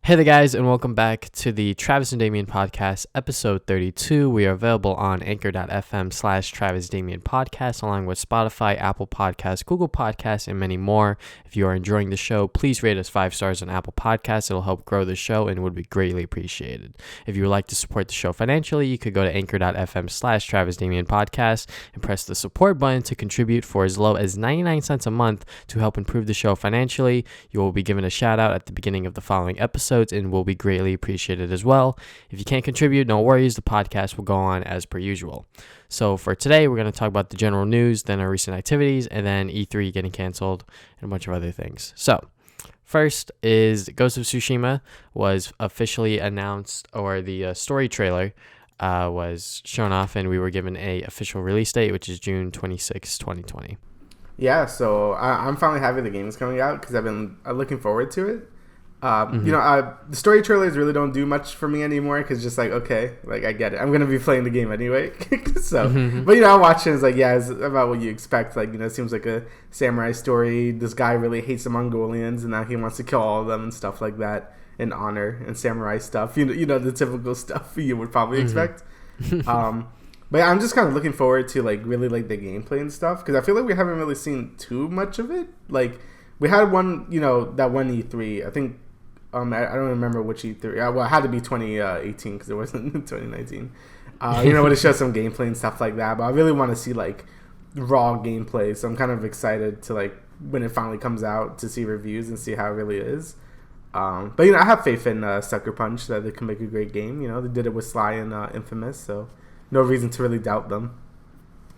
Hey there, guys, and welcome back to the Travis and Damian Podcast, episode 32. We are available on anchor.fm/Travis Damian Podcast, along with Spotify, Apple Podcasts, Google Podcasts, and many more. If you are enjoying the show, please rate us 5 stars on Apple Podcasts. It'll help grow the show and would be greatly appreciated. If you would like to support the show financially, you could go to anchor.fm/Travis Damian Podcast and press the support button to contribute for as low as 99 cents a month to help improve the show financially. You will be given a shout out at the beginning of the following episode and will be greatly appreciated as well. If you can't contribute, no worries, the podcast will go on as per usual. So for today, we're going to talk about the general news, then our recent activities, and then E3 getting canceled, and a bunch of other things. So first is Ghost of Tsushima was officially announced, or the story trailer was shown off, and we were given a official release date, which is June 26, 2020. Yeah, so I'm finally happy the game is coming out because I've been looking forward to it. The story trailers really don't do much for me anymore because just like, okay, like I get it. I'm going to be playing the game anyway. But, I watch it and it's like, yeah, it's about what you expect. Like, it seems like a samurai story. This guy really hates the Mongolians and now he wants to kill all of them and stuff like that in honor and samurai stuff. The typical stuff you would probably expect. But yeah, I'm just kind of looking forward to really the gameplay and stuff because I feel like we haven't really seen too much of it. Like we had one, that one E3, I think. I don't remember which E3. Well, it had to be 2018 because it wasn't 2019. When it shows some gameplay and stuff like that. But I really want to see raw gameplay. So I'm kind of excited to when it finally comes out to see reviews and see how it really is. But I have faith in Sucker Punch that they can make a great game. They did it with Sly and Infamous, so no reason to really doubt them.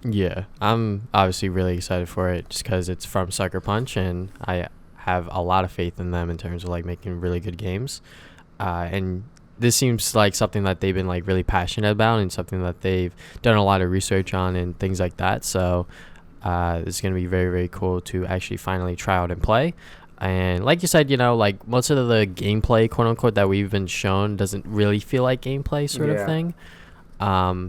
Yeah, I'm obviously really excited for it just because it's from Sucker Punch, and I have a lot of faith in them in terms of making really good games, and this seems like something that they've been really passionate about and something that they've done a lot of research on and things like that. So it's going to be very, very cool to actually finally try out and play. And like you said, most of the gameplay, quote unquote, that we've been shown doesn't really feel like gameplay sort of thing.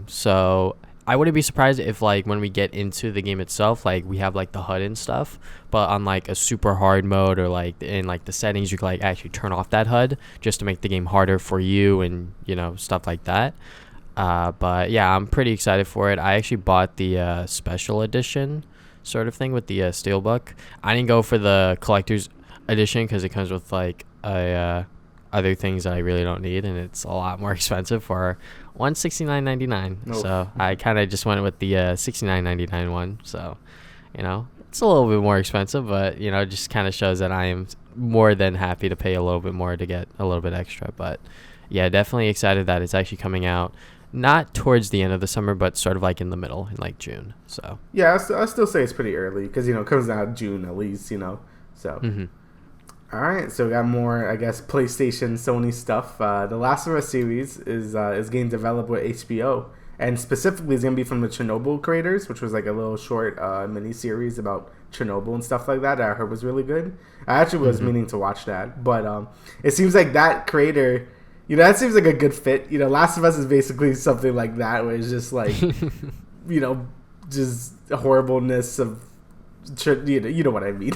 So I wouldn't be surprised if when we get into the game itself, we have the HUD and stuff, but on a super hard mode or in the settings, you can actually turn off that HUD just to make the game harder for you and stuff like that. But yeah, I'm pretty excited for it. I actually bought the special edition sort of thing with the steelbook. I didn't go for the collector's edition because it comes with other things that I really don't need, and it's a lot more expensive for $169.99. Nope. So I kind of just went with the $69.99 one. So it's a little bit more expensive, but it just kind of shows that I am more than happy to pay a little bit more to get a little bit extra. But yeah, definitely excited that it's actually coming out not towards the end of the summer, but sort of in the middle in June. So yeah, I still say it's pretty early because it comes out June at least. So. All right, so we got more, I guess, PlayStation, Sony stuff. The Last of Us series is getting developed with HBO, and specifically is going to be from the Chernobyl creators, which was a little short mini series about Chernobyl and stuff like that I heard was really good. I actually was meaning to watch that, but it seems like that creator, that seems like a good fit. Last of Us is basically something like that, where it's just just horribleness of. You know what I mean.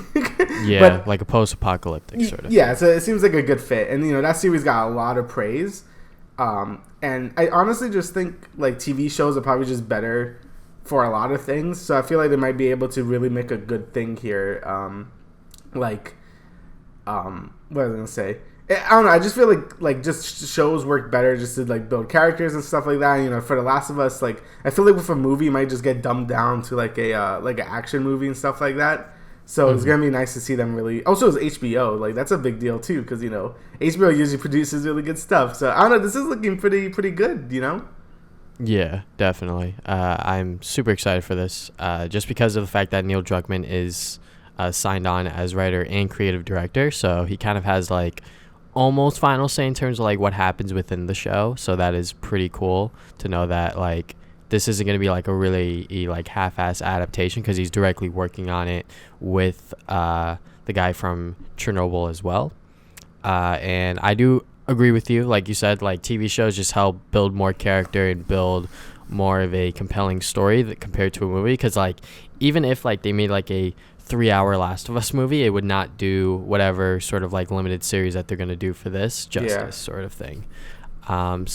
Yeah, but, a post-apocalyptic sort of. Yeah, so it seems like a good fit, and that series got a lot of praise. And I honestly just think TV shows are probably just better for a lot of things. So I feel like they might be able to really make a good thing here. What was I gonna say? I don't know. I just feel like just shows work better just to build characters and stuff like that. For The Last of Us, I feel like with a movie, it might just get dumbed down to an action movie and stuff like that. So it's gonna be nice to see them really. Also, it's HBO. That's a big deal too because HBO usually produces really good stuff. So I don't know. This is looking pretty good. Yeah, definitely. I'm super excited for this, just because of the fact that Neil Druckmann is signed on as writer and creative director. So he kind of has almost final say in terms of what happens within the show. So that is pretty cool to know that this isn't going to be a really half-ass adaptation because he's directly working on it with the guy from Chernobyl as well. And I do agree with you. Like you said, TV shows just help build more character and build more of a compelling story compared to a movie, because even if they made a 3-hour Last of Us movie. It would not do whatever sort of like limited series that they're going to do for this justice sort of thing. And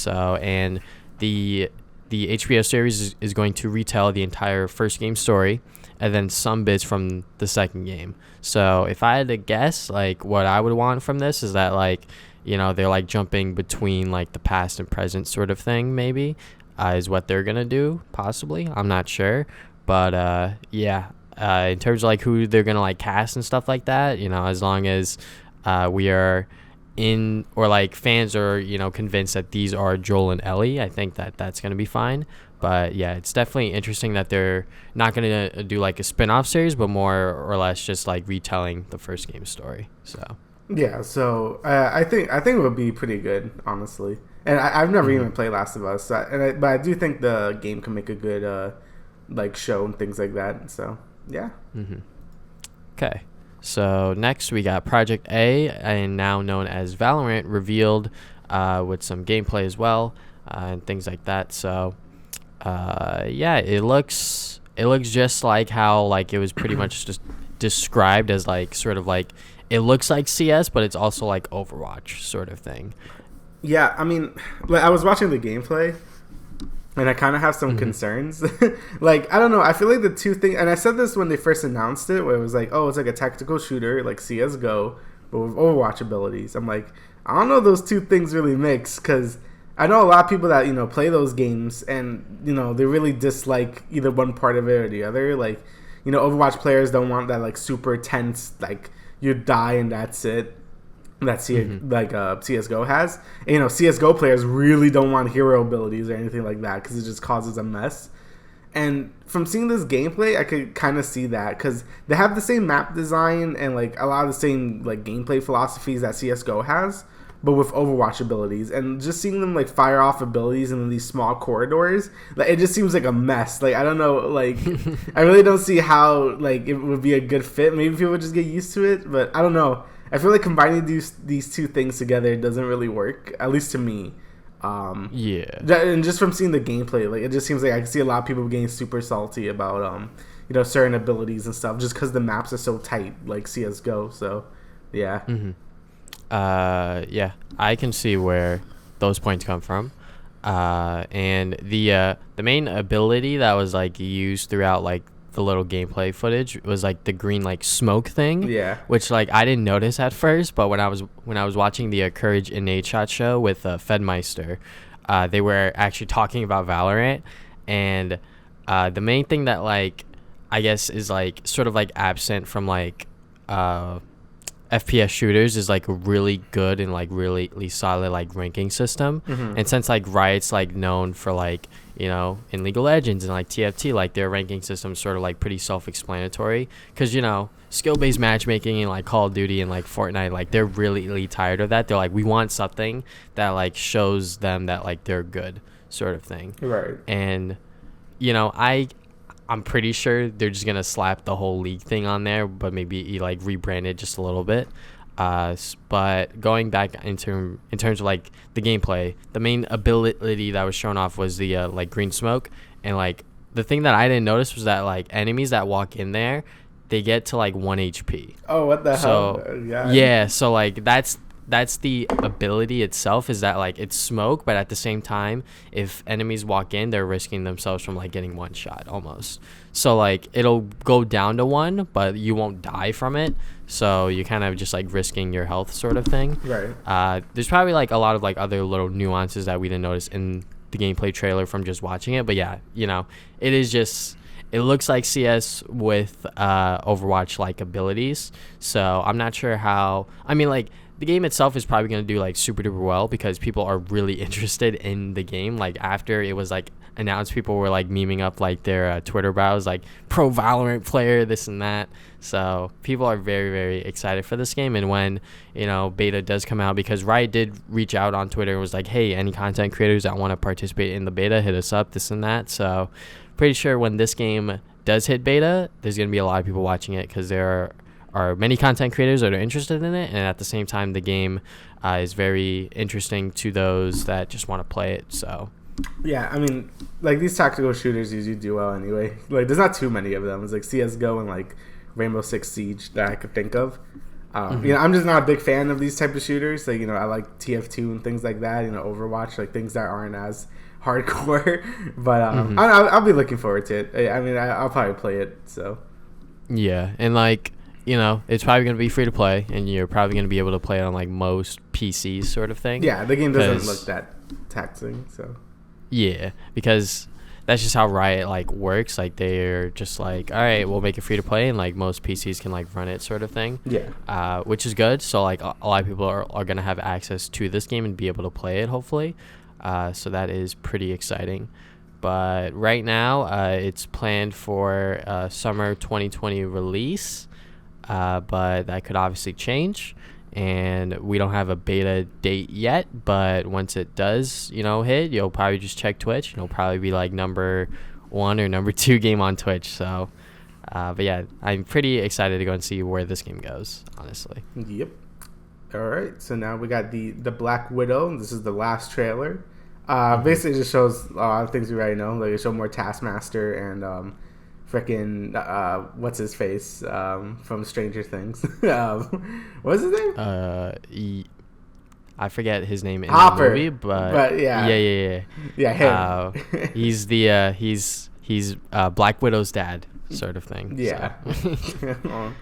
the HBO series is going to retell the entire first game story and then some bits from the second game. So if I had to guess, like, what I would want from this is that, like, you know, they're like jumping between like the past and present sort of thing, maybe, is what they're gonna do, possibly. I'm not sure, but in terms of like who they're gonna like cast and stuff like that, you know, as long as we are in, or like fans are, you know, convinced that these are Joel and Ellie, I think that that's gonna be fine. But yeah, it's definitely interesting that they're not gonna do like a spin-off series, but more or less just like retelling the first game story. So yeah, so I think it would be pretty good, honestly. And I've never even played Last of Us, but I do think the game can make a good like show and things like that. So yeah. Okay. So next we got Project A, and now known as Valorant, revealed with some gameplay as well and things like that. So it looks just like how like it was pretty much just described as like sort of like it looks like CS, but it's also like Overwatch sort of thing. Yeah, I mean, like, I was watching the gameplay, and I kind of have some concerns. Like, I don't know. I feel like the two things, and I said this when they first announced it, where it was like, oh, it's like a tactical shooter, like CSGO, but with Overwatch abilities. I'm like, I don't know if those two things really mix, because I know a lot of people that, you know, play those games, and, you know, they really dislike either one part of it or the other. Like, you know, Overwatch players don't want that, like, super tense, like, you die and that's it. That CSGO has. And, you know, CSGO players really don't want hero abilities or anything like that because it just causes a mess. And from seeing this gameplay, I could kind of see that because they have the same map design and like a lot of the same like gameplay philosophies that CSGO has, but with Overwatch abilities. And just seeing them like fire off abilities in these small corridors, like it just seems like a mess. Like I don't know, like I really don't see how like it would be a good fit. Maybe people would just get used to it, but I don't know. I feel like combining these two things together doesn't really work, at least to me. And just from seeing the gameplay, like it just seems like I can see a lot of people getting super salty about you know, certain abilities and stuff just because the maps are so tight, like CS:GO. So yeah. I can see where those points come from. And the main ability that was like used throughout like the little gameplay footage was like the green like smoke thing, which like I didn't notice at first, but when I was watching the Courage in Nade Shot show with Fedmeister, they were actually talking about Valorant, and the main thing that like I guess is like sort of like absent from like FPS shooters is like a really good and like really solid like ranking system. And since like Riot's like known for like, you know, in League of Legends and like TFT, like their ranking system is sort of like pretty self-explanatory because, you know, skill-based matchmaking and like Call of Duty and like Fortnite, like they're really tired of that. They're like, we want something that like shows them that like they're good sort of thing. Right. And, you know, I'm pretty sure they're just gonna slap the whole league thing on there, but maybe like rebrand it just a little bit. But going back in terms of like the gameplay, the main ability that was shown off was the like green smoke, and like the thing that I didn't notice was that like enemies that walk in there, they get to like 1 HP. Oh, what the hell? Yeah, so like that's the ability itself, is that like it's smoke, but at the same time, if enemies walk in, they're risking themselves from like getting one shot almost. So like it'll go down to 1, but you won't die from it. So you're kind of just like risking your health sort of thing. Right. There's probably like a lot of like other little nuances that we didn't notice in the gameplay trailer from just watching it. But yeah, you know, it looks like CS with Overwatch like abilities. So I'm not sure how. I mean, like the game itself is probably going to do like super duper well because people are really interested in the game. Like after it was like announced, people were like memeing up like their Twitter browse like pro Valorant player, this and that. So people are very excited for this game. And when, you know, beta does come out, because Riot did reach out on Twitter and was like, hey, any content creators that want to participate in the beta, hit us up, this and that. So pretty sure when this game does hit beta, there's going to be a lot of people watching it because there are many content creators that are interested in it, and at the same time the game is very interesting to those that just want to play it. So yeah, I mean, like these tactical shooters usually do well anyway. Like there's not too many of them. It's like CS:GO and like Rainbow Six Siege that I could think of. I'm just not a big fan of these type of shooters. Like, I like TF2 and things like that. Overwatch, like things that aren't as hardcore. But I'll be looking forward to it. I mean, I'll probably play it. So yeah, and like it's probably gonna be free to play, and you're probably gonna be able to play it on like most PCs, sort of thing. Yeah, the game doesn't look that taxing. So yeah, because that's just how Riot like works. Like they're just like, all right, we'll make it free to play, and like most PCs can like run it, sort of thing. Yeah. Which is good. So like a lot of people are gonna have access to this game and be able to play it, hopefully. So that is pretty exciting. But right now, it's planned for summer 2020 release. But that could obviously change, and we don't have a beta date yet. But once it does, hit, you'll probably just check Twitch, and it'll probably be like number 1 or number 2 game on Twitch. So, but yeah, I'm pretty excited to go and see where this game goes, honestly. Yep. All right, so now we got the Black Widow. This is the last trailer. Basically, it just shows a lot of things we already know. Like, it showed more Taskmaster and freaking what's his face from Stranger Things. What's his name? I forget his name in Hopper, the movie, but yeah, him. He's he's Black Widow's dad, sort of thing. Yeah. So.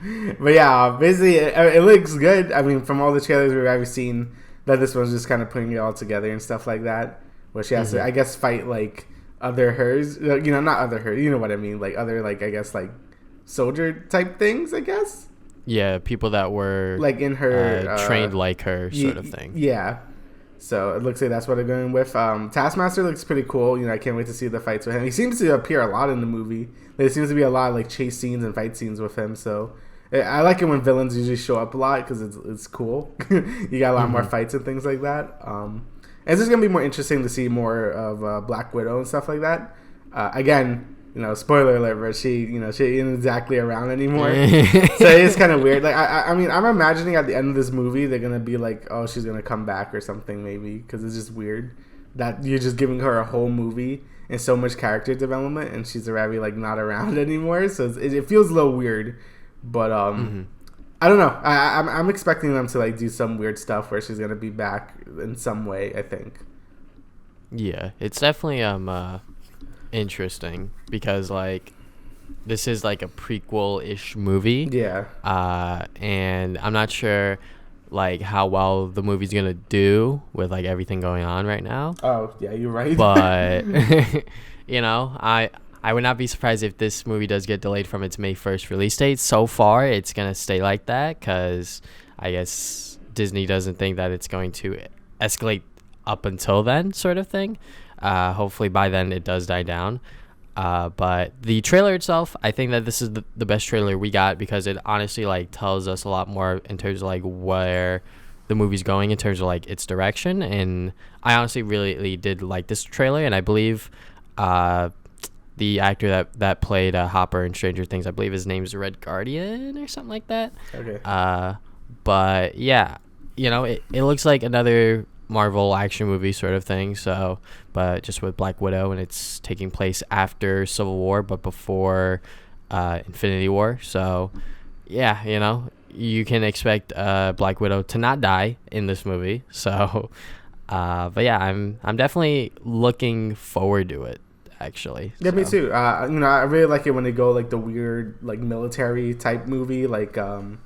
But yeah, basically it looks good. I mean, from all the trailers we've ever seen, that this one's just kind of putting it all together and stuff like that, where she has to, I guess, fight like other hers, not other hers, you know what I mean, like other, like, I guess, like soldier type things, I guess. Yeah, people that were like in her trained like her, sort of thing. Yeah. So it looks like that's what they're going with. Taskmaster looks pretty cool. I can't wait to see the fights with him. He seems to appear a lot in the movie. There seems to be a lot of like chase scenes and fight scenes with him. So I like it when villains usually show up a lot because it's cool. You got a lot more fights and things like that. It's just gonna be more interesting to see more of Black Widow and stuff like that. Again, spoiler alert, but she isn't exactly around anymore. So it's kind of weird. Like, I mean, I'm imagining at the end of this movie, they're going to be like, oh, she's going to come back or something, maybe. Because it's just weird that you're just giving her a whole movie and so much character development, and she's already, like, not around anymore. So it feels a little weird. But, I don't know. I'm expecting them to, like, do some weird stuff where she's going to be back in some way, I think. Yeah, it's definitely, interesting because like this is like a prequel-ish movie, and I'm not sure like how well the movie's gonna do with like everything going on right now. Oh yeah, you're right. But I would not be surprised if this movie does get delayed from its May 1st release date. So far it's gonna stay like that because I guess Disney doesn't think that it's going to escalate up until then, sort of thing. Hopefully by then it does die down. But the trailer itself, I think that this is the best trailer we got because it honestly like tells us a lot more in terms of like where the movie's going in terms of like its direction. And I honestly really did like this trailer, and I believe the actor that played Hopper in Stranger Things, I believe his name is Red Guardian or something like that. Okay. But yeah, it looks like another Marvel action movie sort of thing, so but just with Black Widow, and it's taking place after Civil War but before Infinity War. So yeah, you can expect Black Widow to not die in this movie. So but yeah, I'm definitely looking forward to it, actually. Yeah, so. Me too. I really like it when they go like the weird like military type movie, like Captain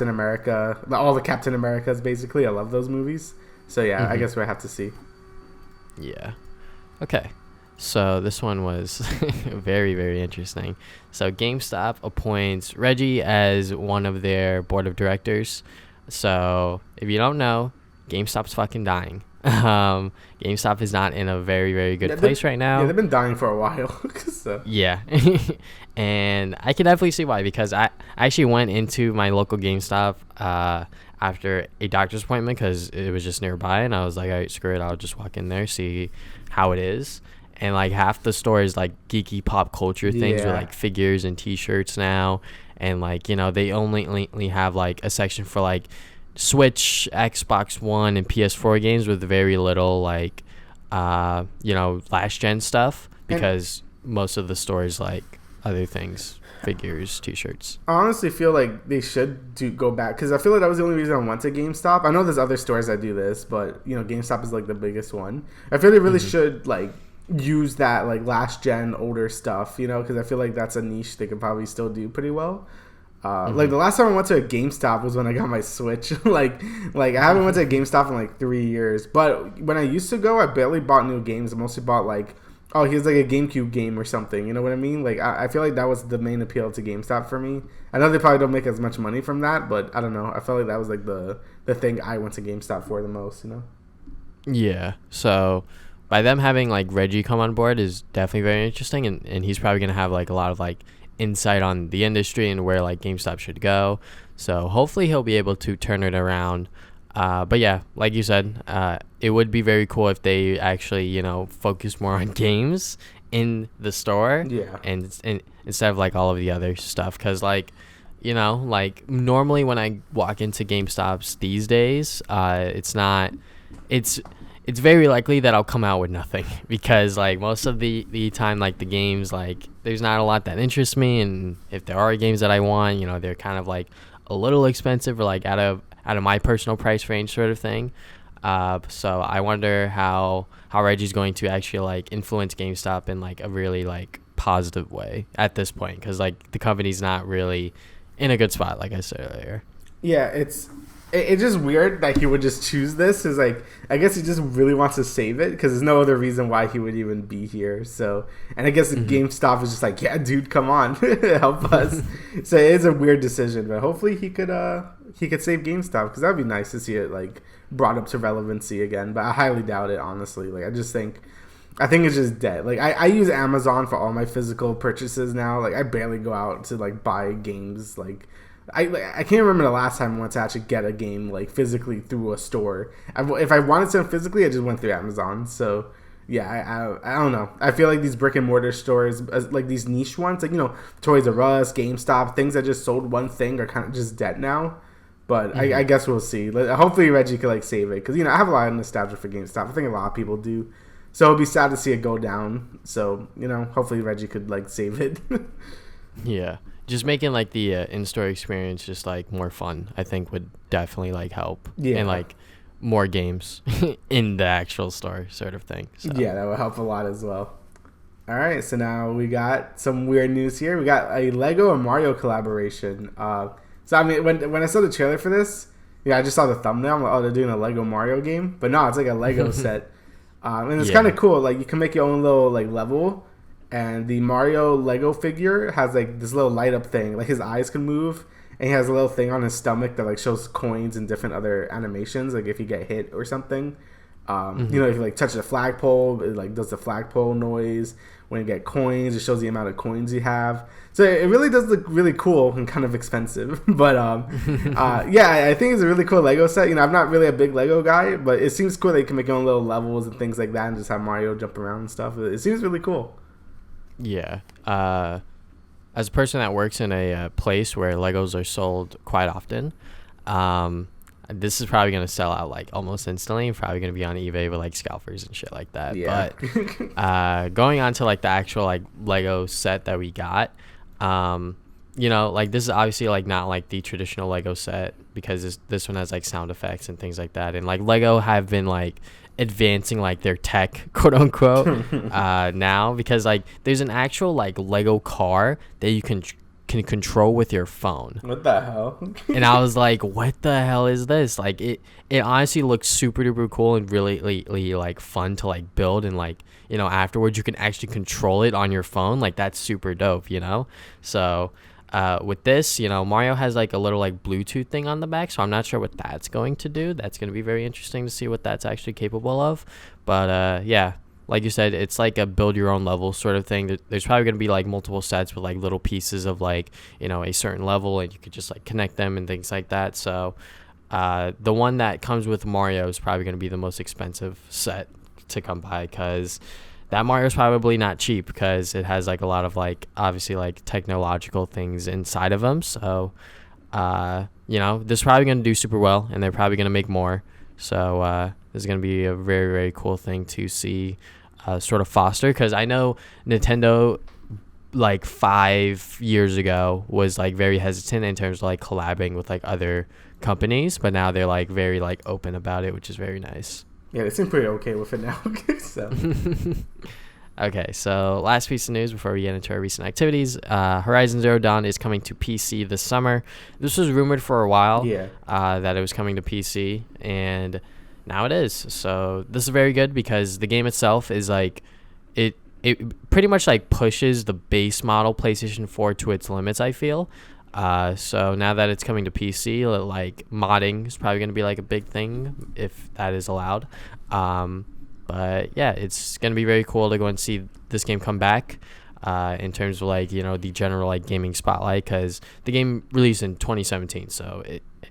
America, all the Captain Americas, basically. I love those movies. So yeah, I guess we'll have to see. Yeah. Okay. So this one was very, very interesting. So GameStop appoints Reggie as one of their board of directors. So if you don't know, GameStop's fucking dying. GameStop is not in a very, very good place right now. Yeah, they've been dying for a while. So. Yeah. And I can definitely see why, because I actually went into my local GameStop after a doctor's appointment because it was just nearby, and I was like, all right, screw it, I'll just walk in there, see how it is. And like half the store is like geeky pop culture things with like figures and t-shirts now, and like they only have like a section for like Switch, Xbox One, and PS4 games with very little like last gen stuff, because most of the store is like other things. figures, t-shirts. I honestly feel like they should go back, because I feel like that was the only reason I went to GameStop. I know there's other stores that do this, but GameStop is like the biggest one. I feel they really should like use that like last gen older stuff, because I feel like that's a niche they could probably still do pretty well. Like the last time I went to a GameStop was when I got my Switch. like I haven't went to a GameStop in like 3 years. But when I used to go, I barely bought new games. I mostly bought like, oh, here's like a GameCube game or something. You know what I mean? Like I feel like that was the main appeal to GameStop for me. I know they probably don't make as much money from that, but I don't know. I felt like that was like the thing I went to GameStop for the most. Yeah. So by them having like Reggie come on board is definitely very interesting, and he's probably gonna have like a lot of like insight on the industry and where like GameStop should go. So hopefully he'll be able to turn it around. But yeah, like you said, it would be very cool if they actually focus more on games in the store. Yeah. And instead of like all of the other stuff, because like normally when I walk into GameStops these days, it's very likely that I'll come out with nothing, because like most of the time, like the games, like there's not a lot that interests me, and if there are games that I want, they're kind of like a little expensive or like out of my personal price range sort of thing. So I wonder how Reggie's going to actually like influence GameStop in like a really like positive way at this point, because like the company's not really in a good spot, like I said earlier. Yeah, it's just weird that he would just choose this. Is like, I guess he just really wants to save it, because there's no other reason why he would even be here. So, and I guess GameStop is just like, yeah, dude, come on, help us. So it's a weird decision, but hopefully he could save GameStop, because that'd be nice to see it like brought up to relevancy again. But I highly doubt it, honestly. Like I think it's just dead. Like I use Amazon for all my physical purchases now. Like I barely go out to like buy games. Like I can't remember the last time I went to actually get a game like physically through a store. If I wanted something physically, I just went through Amazon. So yeah, I don't know. I feel like these brick and mortar stores, like these niche ones, like Toys R Us, GameStop, things that just sold one thing are kind of just dead now. But I guess we'll see. Hopefully Reggie could like save it, because I have a lot of nostalgia for GameStop. I think a lot of people do. So it'll be sad to see it go down. So hopefully Reggie could like save it. Yeah. Just making like the in-store experience just like more fun, I think would definitely like help. Yeah. And like more games in the actual store sort of thing. So. Yeah, that would help a lot as well. All right, so now we got some weird news here. We got a Lego and Mario collaboration. So I mean, when I saw the trailer for this, I just saw the thumbnail. I'm like, oh, they're doing a Lego Mario game, but no, it's like a Lego set, and it's kind of cool. Like you can make your own little like level. And the Mario Lego figure has like this little light up thing, like his eyes can move, and he has a little thing on his stomach that like shows coins and different other animations, like if you get hit or something. If you like touch the flagpole, it like does the flagpole noise. When you get coins, it shows the amount of coins you have. So it really does look really cool and kind of expensive. But yeah, I think it's a really cool Lego set. I'm not really a big Lego guy, but it seems cool that you can make your own little levels and things like that, and just have Mario jump around and stuff. It seems really cool. Yeah. As a person that works in a place where Legos are sold quite often, this is probably going to sell out like almost instantly. Probably going to be on eBay with like scalpers and shit like that. Yeah. But going on to like the actual like Lego set that we got, like this is obviously like not like the traditional Lego set, because this one has like sound effects and things like that. And like Lego have been like advancing like their tech, quote unquote, now, because like there's an actual like Lego car that you can control with your phone. What the hell? And I was like, what the hell is this? Like it honestly looks super duper cool and really like fun to like build, and like afterwards you can actually control it on your phone. Like that's super dope, so with this, Mario has like a little like Bluetooth thing on the back, so I'm not sure what that's going to do. That's going to be very interesting to see what that's actually capable of. But yeah, like you said, it's like a build your own level sort of thing. There's probably going to be like multiple sets with like little pieces of like a certain level, and you could just like connect them and things like that. So the one that comes with Mario is probably going to be the most expensive set to come by, because that Mario's probably not cheap, because it has like a lot of like obviously like technological things inside of them. So this is probably going to do super well, and they're probably going to make more. So this is going to be a very, very cool thing to see sort of foster, because I know Nintendo like 5 years ago was like very hesitant in terms of like collabing with like other companies, but now they're like very like open about it, which is very nice. Yeah, they seem pretty okay with it now. So. Okay, so last piece of news before we get into our recent activities. Horizon Zero Dawn is coming to PC this summer. This was rumored for a while, that it was coming to PC, and now it is. So this is very good because the game itself is like, it pretty much like pushes the base model PlayStation 4 to its limits, I feel. So now that it's coming to PC, like modding is probably going to be like a big thing if that is allowed. But yeah, it's going to be very cool to go and see this game come back in terms of like, you know, the general like gaming spotlight, because the game released in 2017. So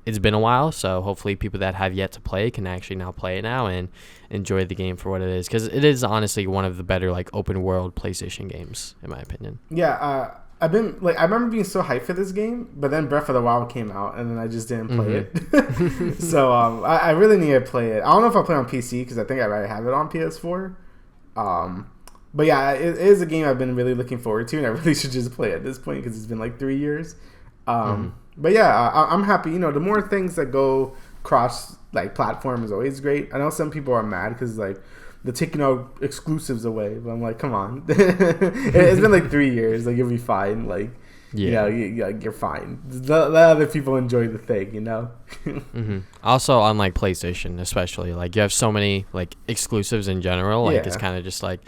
it's been a while. So hopefully people that have yet to play can actually now play it now and enjoy the game for what it is, because it is honestly one of the better like open world PlayStation games, in my opinion. Yeah, I remember being so hyped for this game, but then Breath of the Wild came out, and then I just didn't play it. So I really need to play it. I don't know if I'll play on PC because I think I already have it on PS4. But yeah, it is a game I've been really looking forward to, and I really should just play it at this point because it's been like 3 years. But yeah, I'm happy. You know, the more things that go cross like platform is always great. I know some people are mad because like they're taking out exclusives away, but I'm like, come on. It's been like 3 years. Like, you'll be fine. Like, you know, you're fine. Let other people enjoy the thing, you know? Also, on like PlayStation, especially, like you have so many like exclusives in general. Like, it's kind of just like,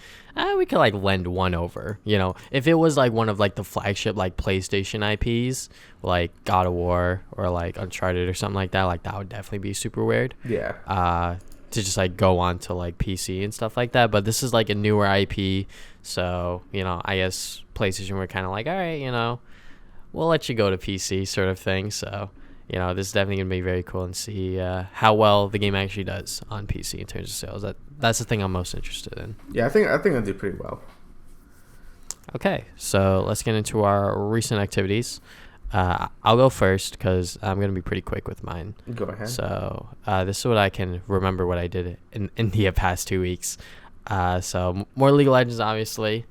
we could like lend one over, you know? If it was like one of like the flagship like PlayStation IPs, like God of War or like Uncharted or something like that would definitely be super weird. Yeah. To just like go on to like PC and stuff like that, but this is like a newer IP, so you know, I guess PlayStation were kind of like, all right, you know, we'll let you go to PC sort of thing. So you know, this is definitely gonna be very cool and see how well the game actually does on PC in terms of sales. That's the thing I'm most interested in. Yeah, I think it'll do pretty well. Okay, so let's get into our recent activities. I'll go first because I'm going to be pretty quick with mine. Go ahead. So this is what I can remember what I did in the past 2 weeks. So more League of Legends, obviously.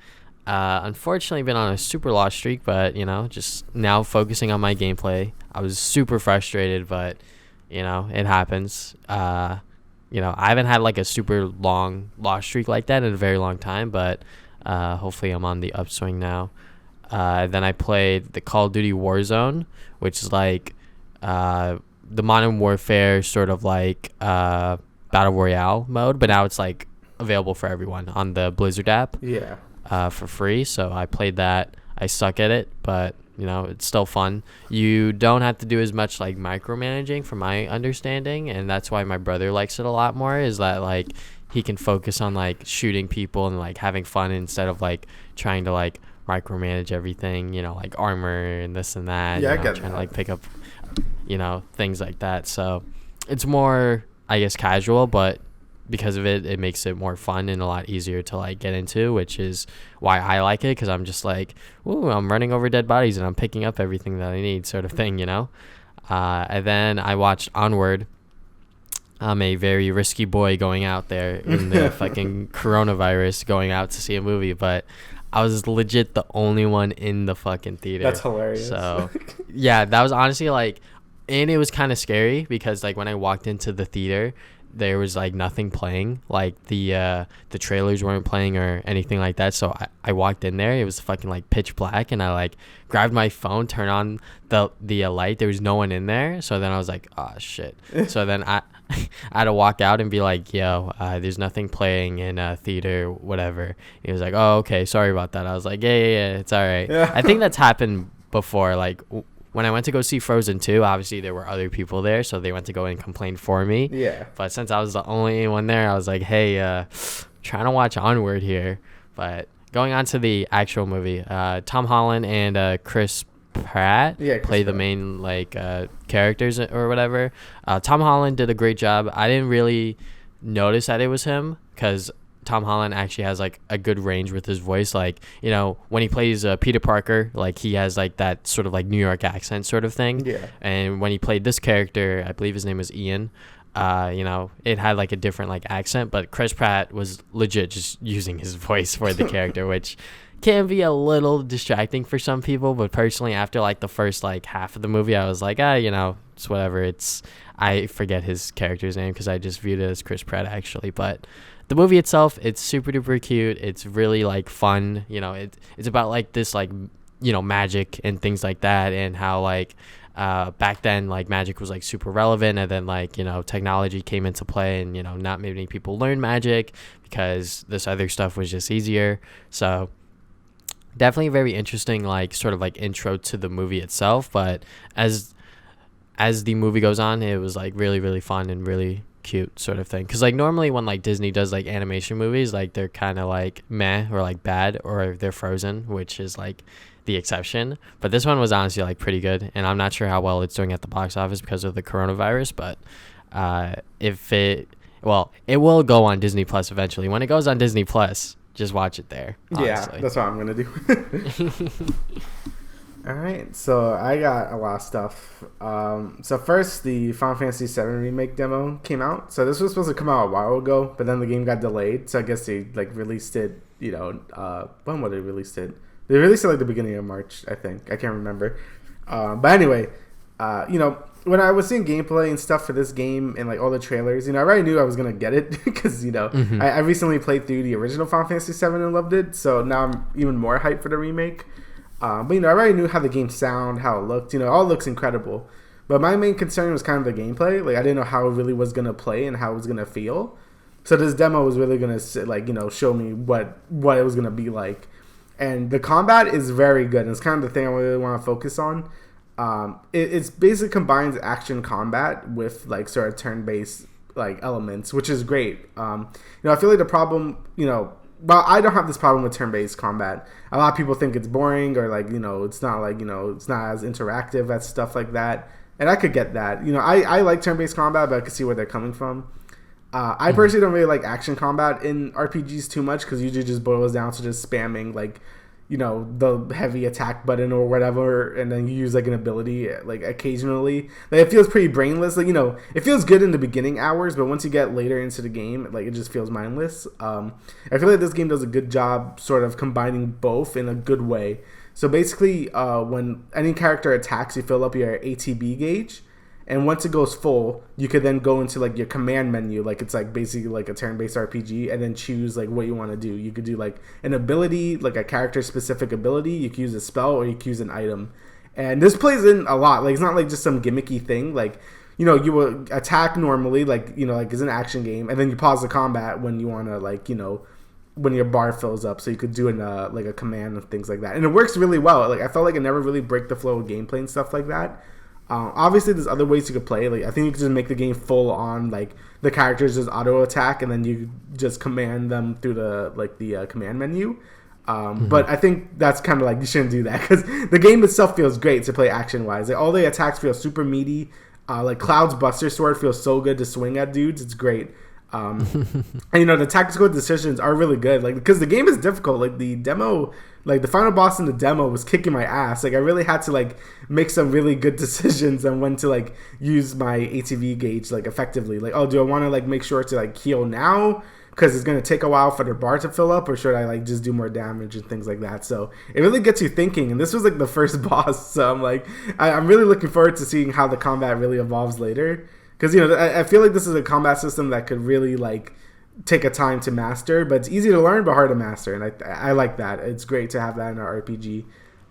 Unfortunately, been on a super lost streak, but, you know, just now focusing on my gameplay. I was super frustrated, but, you know, it happens. You know, I haven't had like a super long lost streak like that in a very long time, but hopefully I'm on the upswing now. Then I played the Call of Duty Warzone, which is like the Modern Warfare sort of like Battle Royale mode, but now it's like available for everyone on the Blizzard app for free. So I played that. I suck at it, but you know, it's still fun. You don't have to do as much like micromanaging from my understanding, and that's why my brother likes it a lot more, is that like he can focus on like shooting people and like having fun instead of like trying to like micromanage everything, you know, like armor and this and that. Yeah, you know, I get trying that. to like pick up, you know, things like that. So it's more, I guess, casual, but because of it, it makes it more fun and a lot easier to like get into, which is why I like it, because I'm just like, ooh, I'm running over dead bodies and I'm picking up everything that I need, sort of thing, you know. And then I watched Onward. I'm a very risky boy going out there in the fucking coronavirus, going out to see a movie, but I was legit the only one in the fucking theater. That's hilarious. So, yeah, that was honestly like, and it was kind of scary because like when I walked into the theater, there was like nothing playing, like the trailers weren't playing or anything like that. So I walked in there, it was fucking like pitch black, and I like grabbed my phone, turned on the light, there was no one in there. So then I was like, oh shit. So then I had to walk out and be like, yo, there's nothing playing in theater, whatever. And he was like, oh, okay, sorry about that. I was like, yeah, it's all right. Yeah. I think that's happened before, like when I went to go see Frozen 2, obviously there were other people there, so they went to go and complain for me. Yeah. But since I was the only one there, I was like, hey, trying to watch Onward here. But going on to the actual movie, Tom Holland and Chris Pratt play the main like characters or whatever. Tom Holland did a great job. I didn't really notice that it was him because Tom Holland actually has like a good range with his voice. Like, you know, when he plays Peter Parker, like he has like that sort of like New York accent sort of thing. Yeah. And when he played this character, I believe his name was Ian, you know, it had like a different like accent, but Chris Pratt was legit just using his voice for the character, which can be a little distracting for some people, but personally, after like the first like half of the movie, I was like, it's whatever. I forget his character's name because I just viewed it as Chris Pratt actually, but the movie itself, it's super duper cute. It's really like fun. It's about like this like magic and things like that, and how like back then like magic was like super relevant, and then like technology came into play, and not many people learned magic because this other stuff was just easier. So definitely a very interesting like sort of like intro to the movie itself, but as the movie goes on, it was like really, really fun and really cute sort of thing. Because like normally when like Disney does like animation movies, like they're kind of like meh or like bad, or they're Frozen, which is like the exception. But this one was honestly like pretty good, and I'm not sure how well it's doing at the box office because of the coronavirus, but it will go on Disney Plus eventually. When it goes on Disney Plus, just watch it there, honestly. Yeah, that's what I'm gonna do. All right, so I got a lot of stuff. So first, the Final Fantasy VII Remake demo came out. So this was supposed to come out a while ago, but then the game got delayed. So I guess they like released it, when would they released it? They released it like the beginning of March, I think. I can't remember. But anyway, when I was seeing gameplay and stuff for this game and like all the trailers, I already knew I was going to get it because, I recently played through the original Final Fantasy VII and loved it. So now I'm even more hyped for the remake. But I already knew how the game sounded, how it looked. It all looks incredible. But my main concern was kind of the gameplay. Like I didn't know how it really was gonna play and how it was gonna feel. So this demo was really gonna show me what it was gonna be like. And the combat is very good. And it's kind of the thing I really want to focus on. It's basically combines action combat with like sort of turn-based like elements, which is great. I feel like the problem, well, I don't have this problem with turn-based combat. A lot of people think it's boring or like, it's not like, it's not as interactive as stuff like that. And I could get that. I like turn-based combat, but I could see where they're coming from. I personally don't really like action combat in RPGs too much because usually just boils down to just spamming like, the heavy attack button or whatever, and then you use like an ability like occasionally. Like it feels pretty brainless. Like it feels good in the beginning hours, but once you get later into the game, like it just feels mindless. I feel like this game does a good job sort of combining both in a good way. So basically, when any character attacks, you fill up your ATB gauge. And once it goes full, you could then go into like your command menu, like it's like basically like a turn-based RPG, and then choose like what you want to do. You could do like an ability, like a character-specific ability. You could use a spell or you could use an item. And this plays in a lot. Like it's not like just some gimmicky thing. Like you will attack normally, like like it's an action game, and then you pause the combat when you want to like when your bar fills up, so you could do like a command and things like that. And it works really well. Like I felt like it never really break the flow of gameplay and stuff like that. Obviously, there's other ways you could play. Like I think you could just make the game full on. Like the characters just auto attack, and then you just command them through the command menu. But I think that's kind of like you shouldn't do that because the game itself feels great to play action wise. Like all the attacks feel super meaty. Like Cloud's Buster Sword feels so good to swing at dudes. It's great. And the tactical decisions are really good. Like because the game is difficult. Like the demo. Like the final boss in the demo was kicking my ass. Like I really had to like make some really good decisions on when to like use my ATV gauge like effectively. Like, oh, do I want to like make sure to like heal now because it's gonna take a while for their bar to fill up, or should I like just do more damage and things like that? So it really gets you thinking. And this was like the first boss, so I'm like, I'm really looking forward to seeing how the combat really evolves later. Because I feel like this is a combat system that could really like take a time to master, but it's easy to learn but hard to master, and I like that. It's great to have that in an RPG.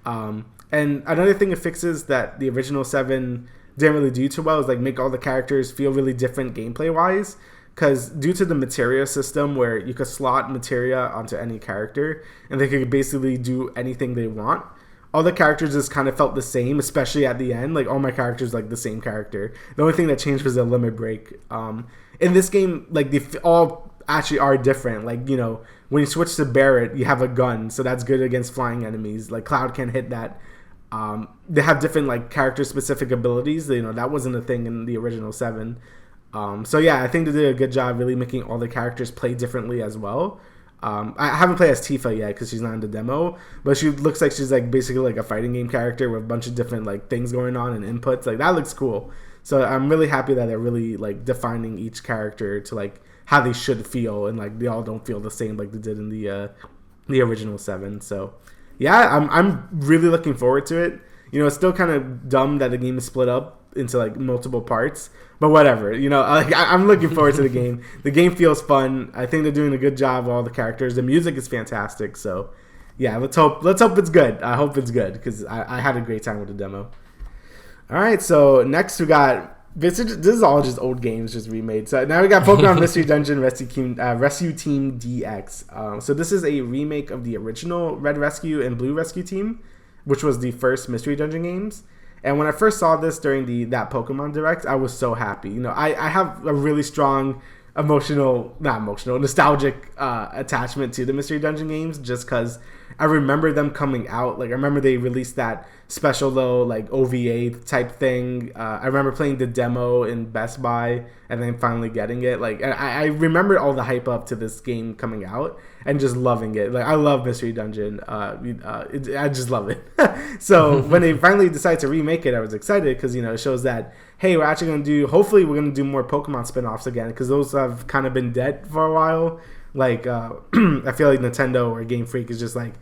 And another thing it fixes that the original 7 didn't really do too well is like make all the characters feel really different gameplay wise, because due to the materia system where you could slot materia onto any character and they could basically do anything they want, all the characters just kind of felt the same, especially at the end. Like all my characters like the same character. The only thing that changed was the limit break. In this game, like they all actually are different. Like when you switch to Barret, you have a gun, so that's good against flying enemies. Like Cloud can hit that. They have different like character specific abilities. That wasn't a thing in the original 7. So yeah, I think they did a good job really making all the characters play differently as well. I haven't played as Tifa yet because she's not in the demo, but she looks like she's like basically like a fighting game character with a bunch of different like things going on and inputs. Like that looks cool. So I'm really happy that they're really like defining each character to like how they should feel, and like they all don't feel the same like they did in the the original 7. So yeah, I'm really looking forward to it. It's still kind of dumb that the game is split up into like multiple parts, but whatever. I'm looking forward to the game. The game feels fun. I think they're doing a good job with all the characters. The music is fantastic. So yeah, let's hope it's good. I hope it's good because I had a great time with the demo. All right, so next we got this is all just old games just remade. So now we got Pokemon Mystery Dungeon Rescue Team DX. So this is a remake of the original Red Rescue and Blue Rescue Team, which was the first Mystery Dungeon games. And when I first saw this during that Pokemon Direct, I was so happy. I have a really strong nostalgic attachment to the Mystery Dungeon games just because I remember them coming out. Like, I remember they released that special little, like, OVA type thing. I remember playing the demo in Best Buy and then finally getting it. Like, I remember all the hype up to this game coming out and just loving it. Like, I love Mystery Dungeon. I just love it. So when they finally decided to remake it, I was excited because, it shows that, hey, we're actually going to hopefully we're going to do more Pokemon spin-offs again because those have kind of been dead for a while. Like, I feel like Nintendo or Game Freak is just like,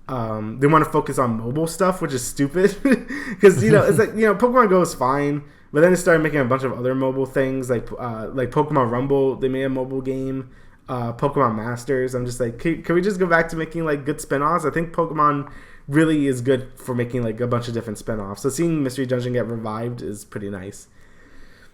they want to focus on mobile stuff, which is stupid because, it's like, Pokemon Go is fine, but then they started making a bunch of other mobile things like Pokemon Rumble. They made a mobile game, Pokemon Masters. I'm just like, can we just go back to making like good spin-offs? I think Pokemon really is good for making like a bunch of different spin-offs. So seeing Mystery Dungeon get revived is pretty nice.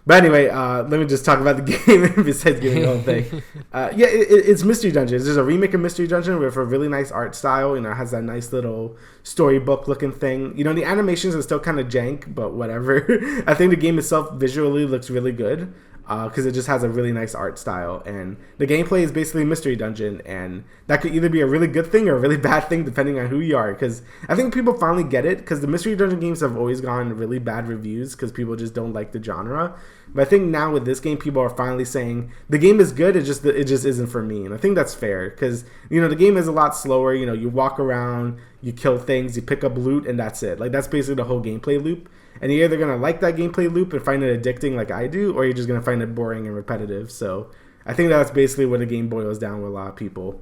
But anyway, let me just talk about the game besides giving the whole thing. It's Mystery Dungeon. There's a remake of Mystery Dungeon with a really nice art style. It has that nice little storybook looking thing. The animations are still kind of jank, but whatever. I think the game itself visually looks really good because it just has a really nice art style. And the gameplay is basically Mystery Dungeon. And that could either be a really good thing or a really bad thing depending on who you are. Because I think people finally get it because the Mystery Dungeon games have always gotten really bad reviews because people just don't like the genre. But I think now with this game, people are finally saying the game is good. It just isn't for me, and I think that's fair because the game is a lot slower. You walk around, you kill things, you pick up loot, and that's it. Like, that's basically the whole gameplay loop. And you're either gonna like that gameplay loop and find it addicting like I do, or you're just gonna find it boring and repetitive. So I think that's basically what the game boils down with a lot of people.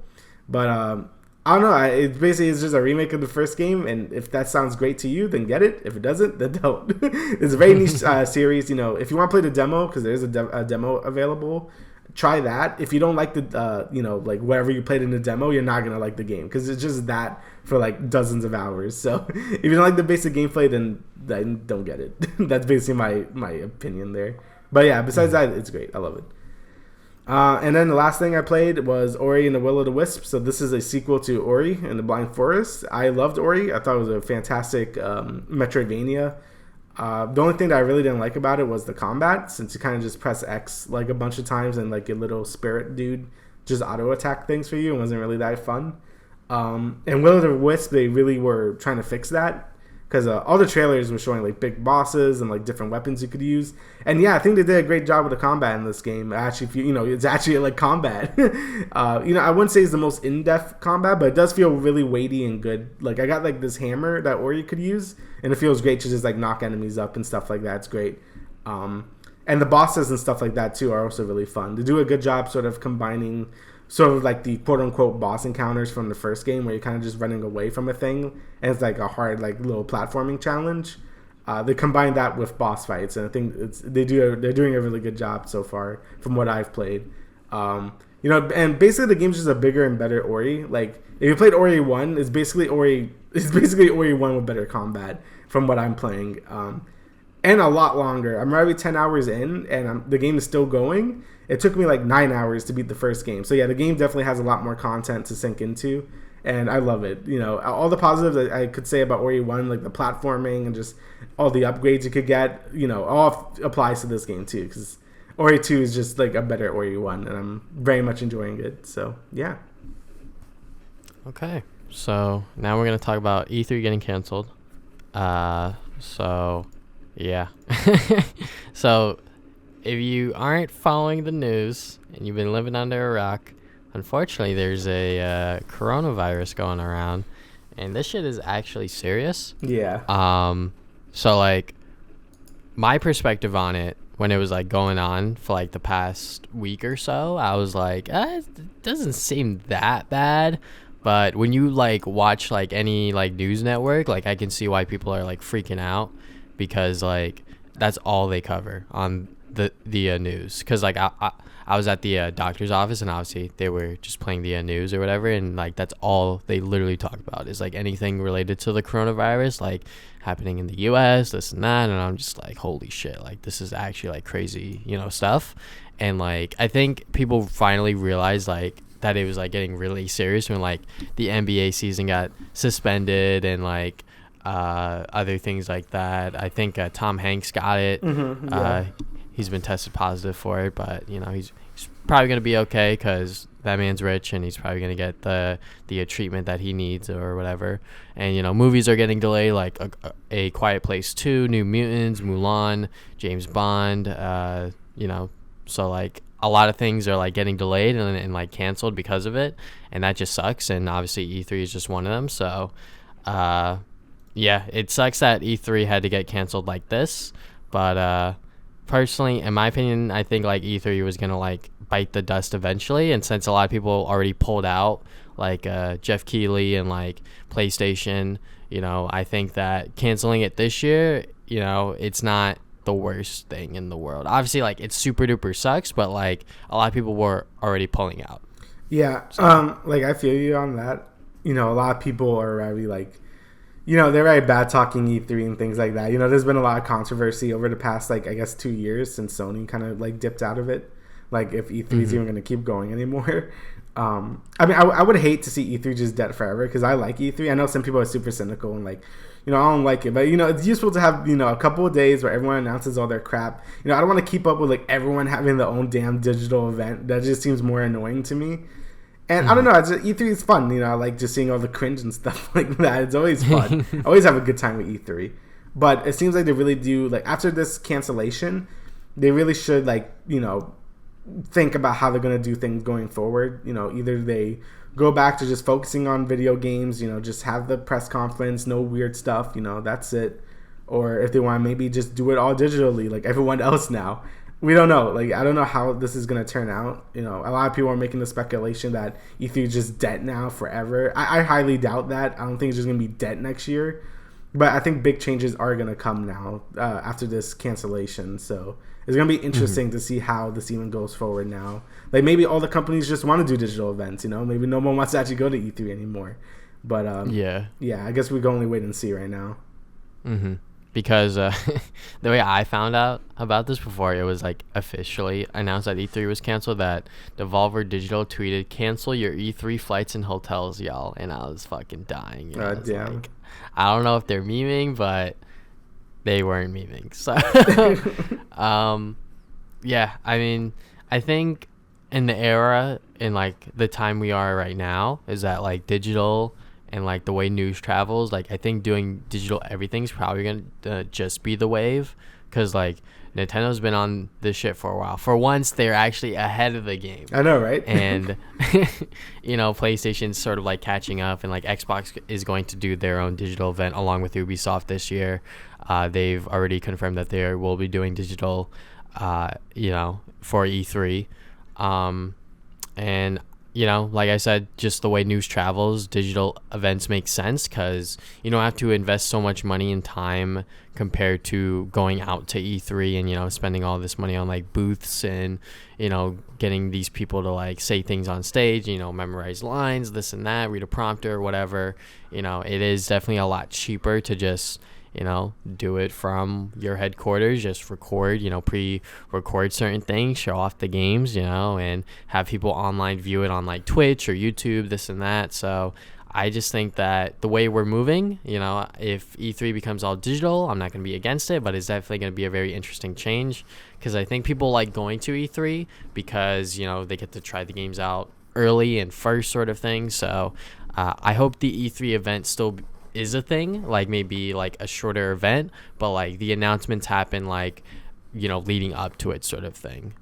But I don't know. It basically is just a remake of the first game, and if that sounds great to you, then get it. If it doesn't, then don't. It's a very niche series. If you want to play the demo, because there's a demo available, try that. If you don't like the, like whatever you played in the demo, you're not gonna like the game because it's just that for like dozens of hours. So if you don't like the basic gameplay, then don't get it. That's basically my opinion there. But yeah, besides that, it's great. I love it. And then the last thing I played was Ori and the Will of the Wisp. So this is a sequel to Ori and the Blind Forest. I loved Ori. I thought it was a fantastic Metroidvania. The only thing that I really didn't like about it was the combat, since you kind of just press X like a bunch of times and like your little spirit dude just auto attack things for you. It wasn't really that fun. And Will of the Wisp, they really were trying to fix that. Because all the trailers were showing like big bosses and like different weapons you could use, and yeah, I think they did a great job with the combat in this game. Actually, if it's actually like combat. I wouldn't say it's the most in-depth combat, but it does feel really weighty and good. Like, I got like this hammer that Ori could use, and it feels great to just like knock enemies up and stuff like that. It's great. And the bosses and stuff like that too are also really fun. They do a good job sort of combining sort of like the quote-unquote boss encounters from the first game where you're kind of just running away from a thing and it's like a hard like little platforming challenge. They combine that with boss fights, and I think they're doing a really good job so far from what I've played. And basically the game's just a bigger and better Ori. Like, if you played Ori 1, it's basically Ori 1 with better combat from what I'm playing. And a lot longer. I'm already 10 hours in, and the game is still going. It took me like 9 hours to beat the first game. So yeah, the game definitely has a lot more content to sink into, and I love it. All the positives that I could say about Ori 1, like the platforming and just all the upgrades you could get, all applies to this game too, because Ori 2 is just like a better Ori 1, and I'm very much enjoying it. So yeah. Okay, so now we're going to talk about E3 getting canceled. So yeah. So if you aren't following the news and you've been living under a rock, unfortunately there's a coronavirus going around, and this shit is actually serious. Yeah. So like my perspective on it when it was like going on for like the past week or so, I was like, it doesn't seem that bad. But when you like watch like any like news network, like I can see why people are like freaking out, because like that's all they cover on the news. Because like I was at the doctor's office, and obviously they were just playing the news or whatever, and like that's all they literally talk about is like anything related to the coronavirus, like happening in the US, this and that. And I'm just like, holy shit, like this is actually like crazy, stuff. And like I think people finally realized like that it was like getting really serious when like the NBA season got suspended, and like other things like that. I think Tom Hanks got it. He's been tested positive for it, but he's probably going to be okay, because that man's rich, and he's probably going to get the treatment that he needs or whatever. And movies are getting delayed, like a Quiet Place 2, New Mutants, Mulan, James Bond, so like a lot of things are like getting delayed and like canceled because of it, and that just sucks. And obviously E3 is just one of them. So yeah, it sucks that E3 had to get canceled like this, but personally, in my opinion, I think like E3 was gonna like bite the dust eventually. And since a lot of people already pulled out, like Jeff Keighley and like PlayStation, I think that canceling it this year, it's not the worst thing in the world. Obviously, like it's super duper sucks, but like a lot of people were already pulling out. Yeah, so. Like I feel you on that. A lot of people are already like, they're very bad talking E3 and things like that. There's been a lot of controversy over the past, like, I guess 2 years since Sony kind of, like, dipped out of it. Like, if E3 is even going to keep going anymore. I mean, I would hate to see E3 just dead forever, because I like E3. I know some people are super cynical and, like, I don't like it. But, it's useful to have, a couple of days where everyone announces all their crap. I don't want to keep up with, like, everyone having their own damn digital event. That just seems more annoying to me. And I don't know, E3 is fun, I like just seeing all the cringe and stuff like that. It's always fun. I always have a good time with E3. But it seems like they really do, like, after this cancellation, they really should, like, think about how they're going to do things going forward. Either they go back to just focusing on video games, just have the press conference, no weird stuff, that's it. Or if they want to maybe just do it all digitally, like everyone else now. We don't know. Like, I don't know how this is going to turn out. A lot of people are making the speculation that E3 is just dead now forever. I highly doubt that. I don't think it's just going to be dead next year. But I think big changes are going to come now after this cancellation. So it's going to be interesting to see how this even goes forward now. Like, maybe all the companies just want to do digital events, Maybe no one wants to actually go to E3 anymore. But, yeah, I guess we can only wait and see right now. Because the way I found out about this before it was like officially announced that E3 was canceled, that Devolver Digital tweeted, "Cancel your E3 flights and hotels, y'all." And I was fucking dying. Damn. Like, I don't know if they're memeing, but they weren't memeing. So, yeah, I mean, I think in the era, in like the time we are right now, is that like digital and like the way news travels, like I think doing digital everything's probably gonna just be the wave, because like Nintendo's been on this shit for a while. For once, they're actually ahead of the game. I know, right? And PlayStation's sort of like catching up, and like Xbox is going to do their own digital event along with Ubisoft this year. They've already confirmed that they will be doing digital for E3, and like I said, just the way news travels, digital events make sense, because you don't have to invest so much money and time compared to going out to E3 and, spending all this money on like booths and, getting these people to like say things on stage, memorize lines, this and that, read a prompter, whatever. It is definitely a lot cheaper to just do it from your headquarters, just record, pre-record certain things, show off the games, and have people online view it on like Twitch or YouTube, this and that. So I just think that the way we're moving, if E3 becomes all digital, I'm not going to be against it, but it's definitely going to be a very interesting change, because I think people like going to E3 because, they get to try the games out early and first sort of thing. So I hope the E3 event still is a thing, like maybe like a shorter event, but like the announcements happen like leading up to it sort of thing.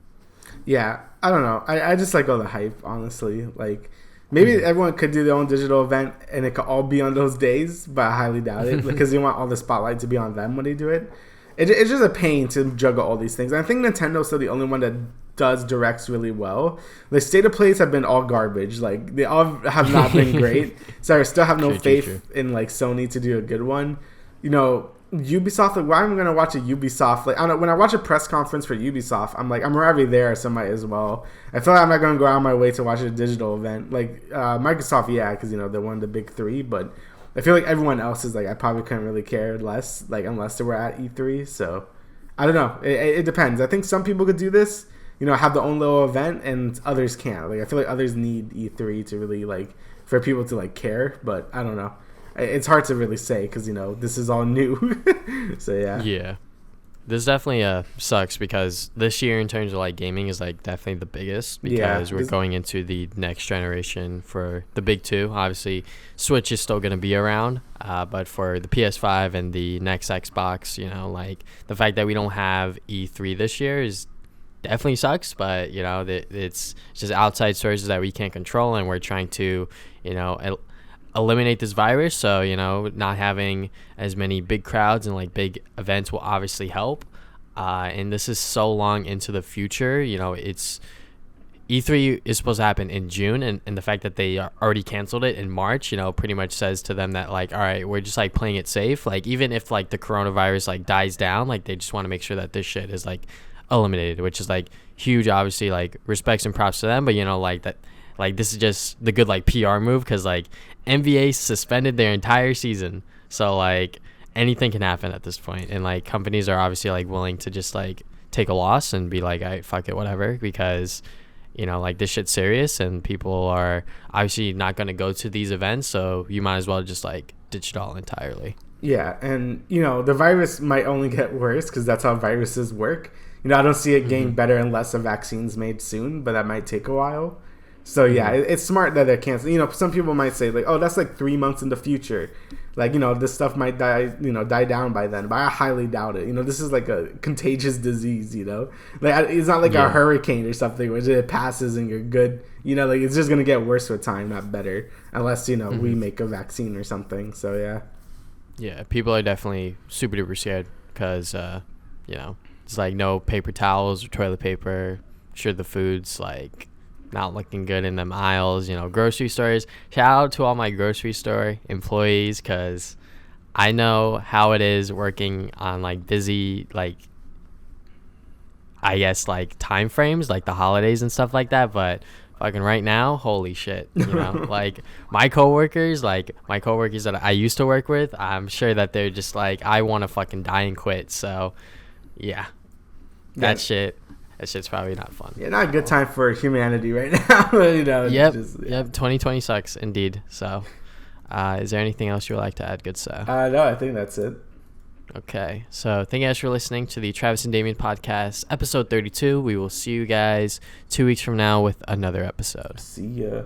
Yeah, I don't know, I just like all the hype, honestly. Like maybe everyone could do their own digital event and it could all be on those days, but I highly doubt it, because you want all the spotlight to be on them when they do it. It's just a pain to juggle all these things. I think Nintendo's still the only one that does directs really well. The state of plays have been all garbage. Like they all have not been great. So I still have no faith in like Sony to do a good one. You know, Ubisoft, like, why am I going to watch a Ubisoft? Like, I don't know, when I watch a press conference for Ubisoft, I'm like, I'm already there, so I might as well. I feel like I'm not going to go out of my way to watch a digital event. Like, Microsoft, yeah, because, you know, they're one of the big three, but I feel like everyone else is like, I probably couldn't really care less, like, unless they were at E3, so I don't know. It depends. I think some people could do this, you know, have their own little event, and others can't. Like, I feel like others need E3 to really, like, for people to, like, care, but I don't know. It's hard to really say because, you know, this is all new. So, yeah. Yeah. This definitely sucks because this year in terms of, like, gaming is, like, definitely the biggest because we're going into the next generation for the big two. Obviously, Switch is still going to be around, but for the PS5 and the next Xbox, you know, like, the fact that we don't have E3 this year is definitely sucks, but, you know, it's just outside sources that we can't control, and we're trying to, you know, eliminate this virus. So, you know, not having as many big crowds and like big events will obviously help, and this is so long into the future. You know, it's E3 is supposed to happen in June, and the fact that they already canceled it in March, you know, pretty much says to them that, like, all right, we're just like playing it safe. Like, even if like the coronavirus like dies down, like they just want to make sure that this shit is like eliminated, which is like huge. Obviously, like, respects and props to them, but, you know, like that, like, this is just the good like PR move because like NBA suspended their entire season, so like anything can happen at this point, and like companies are obviously like willing to just like take a loss and be like, all right, fuck it, whatever, because, you know, like, this shit's serious and people are obviously not going to go to these events, so you might as well just like ditch it all entirely. Yeah, and, you know, the virus might only get worse because that's how viruses work. You know, I don't see it getting better unless a vaccine's made soon, but that might take a while. So, yeah, it's smart that they're canceling. You know, some people might say, like, oh, that's like 3 months in the future. Like, you know, this stuff might die down by then. But I highly doubt it. You know, this is like a contagious disease, you know. Like, it's not like a hurricane or something where it passes and you're good. You know, like, it's just going to get worse with time, not better. Unless, you know, we make a vaccine or something. So, yeah. Yeah, people are definitely super duper scared because, you know, it's like no paper towels or toilet paper. Sure, the food's like not looking good in them aisles, you know. Grocery stores, shout out to all my grocery store employees because I know how it is working on like busy, like, I guess, like, time frames, like the holidays and stuff like that, but fucking right now, holy shit, you know. Like, my coworkers that I used to work with, I'm sure that they're just like, I want to fucking die and quit. So yeah, that shit's probably not fun. Yeah, not a good time for humanity right now. You know. Yep. 2020 sucks indeed. So, is there anything else you would like to add, good sir? No, I think that's it. Okay, so thank you guys for listening to the Travis and Damian Podcast, episode 32. We will see you guys 2 weeks from now with another episode. See ya.